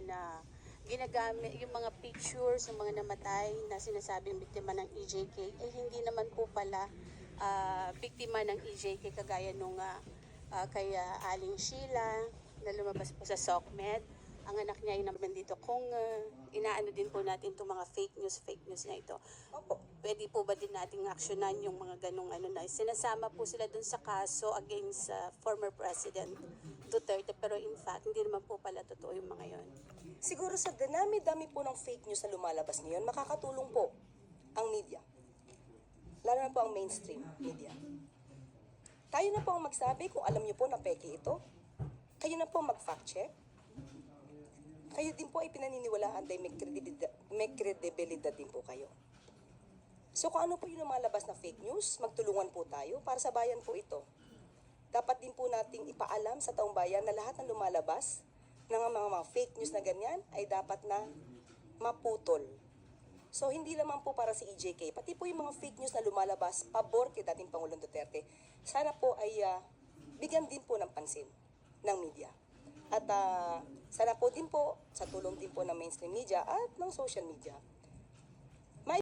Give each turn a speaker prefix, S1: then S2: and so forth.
S1: na ginagamit yung mga pictures ng mga namatay na sinasabing biktima ng EJK, hindi naman po pala biktima ng EJK kagaya nung kay Aling Sheila na lumabas po sa SOCMED. Ang anak niya ay naman dito. Kung inaano din po natin itong mga fake news na ito, opo, pwede po ba din nating aksyonan yung mga ganong na sinasama po sila dun sa kaso against former President Duterte, pero in fact, hindi naman po pala totoo yung mga yon.
S2: Siguro sa dami-dami po ng fake news na lumalabas ngayon, makakatulong po ang media. Lalo na po ang mainstream media. Tayo na po ang magsabi kung alam niyo po na peke ito. Kayo na po mag-fact check. Kayo din po ay pinaniniwalaan dahil may kredibilidad din po kayo. So kung ano po yung lumalabas na fake news, magtulungan po tayo para sa bayan po ito. Dapat din po nating ipaalam sa taong bayan na lahat ng lumalabas ng mga fake news na ganyan ay dapat na maputol. So hindi lamang po para si EJK, pati po yung mga fake news na lumalabas pabor kay dating Pangulong Duterte, sana po ay bigyan din po ng pansin ng media. At sana po din po, sa tulong din po ng mainstream media at ng social media,